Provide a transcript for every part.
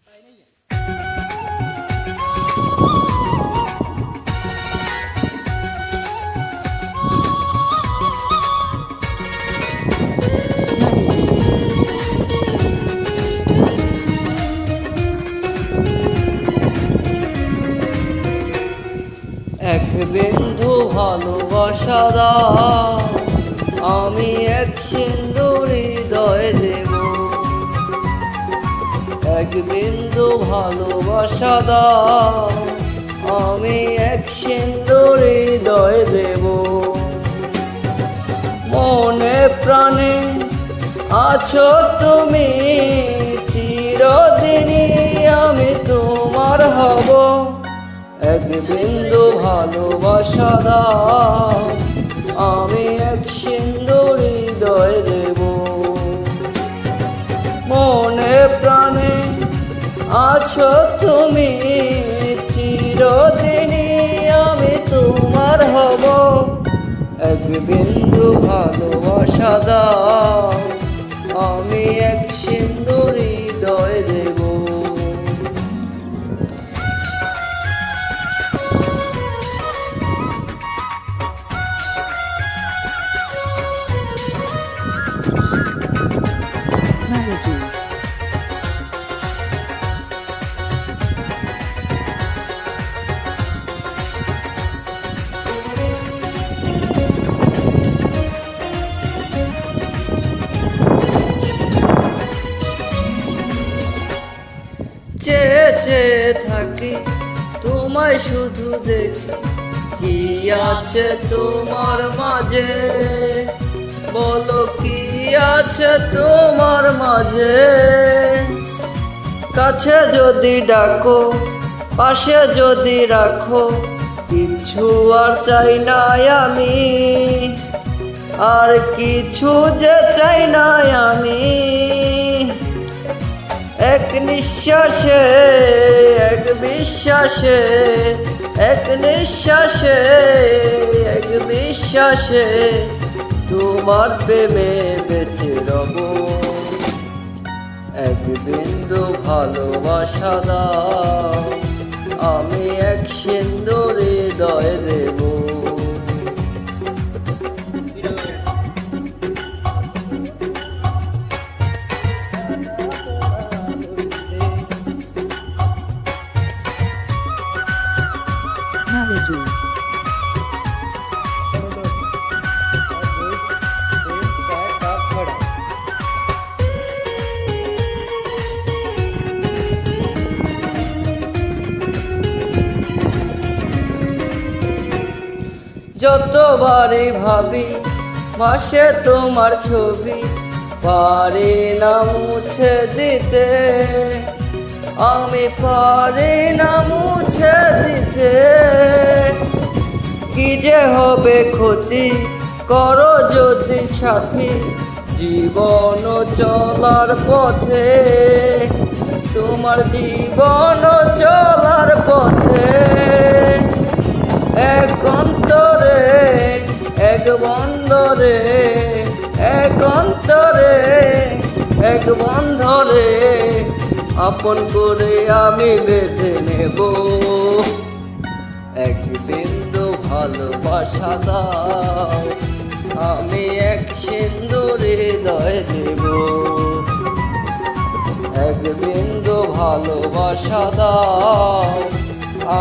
এক বিন্দু ভালোবাসা দাও, আমি এক সিন্ধুর হৃদয়ে দেব। এক বিন্দু ভালোবাসা দাও, আমি এক সিন্ধুর হৃদয়ে দেব। মনে প্রাণে আছো তুমি, চিরদিনই আমি তোমার হব। এক বিন্দু ভালোবাসা দাও, আমি এক সিন্ধুর হৃদয়ে দেব। মনে প্রাণে আছো তুমি, চিরদিনই আমি তোমার হব। এক বিন্দু ভালোবাসা দাও, আমি এক সিন্ধুর হৃদয়ে দেব। চেয়ে চেয়ে থাকি তোমায় শুধু দেখি, কি আছে তোমার মাঝে, বলো কি আছে তোমার মাঝে। কাছে যদি ডাকো, পাশে যদি রাখো, কিছু আর চাই না আমি, আর কিছু যে চাই না আমি। এক নিঃশ্বাসে, এক বিশ্বাসে, এক নিঃশ্বাসে, এক বিশ্বাসে তোমার প্রেমে বেঁচে রব। এক বিন্দু ভালোবাসা দাও, আমি এক সিন্ধুর হৃদয়ে দেব। যতবারই ভাবি মাসে তোমার ছবি, পারি না মুছে দিতে, আমি পারি না মুছে দিতে। কি যে হবে ক্ষতি, করো যদি সাথী, জীবন চলার পথে, তোমার জীবন চলার পথে। এক অন্তরে, এক বন্ধরে, এক অন্তরে, এক বন্ধরে আপন করে আমি বেঁধে নেব। এক বিন্দু ভালোবাসা দাও, আমি এক সিন্ধুর হৃদয়ে দেব। এক বিন্দু ভালোবাসা দাও,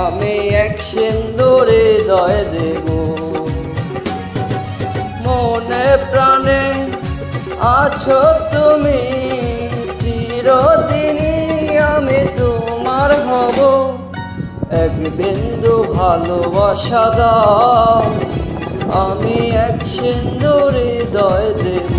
আমি এক সিন্ধুর হৃদয়ে দেব। মনে প্রাণে আছো তুমি, চিরদিনই আমি তোমার হব। এক বিন্দু ভালোবাসা দাও, আমি এক সিন্ধুর হৃদয়ে দেব।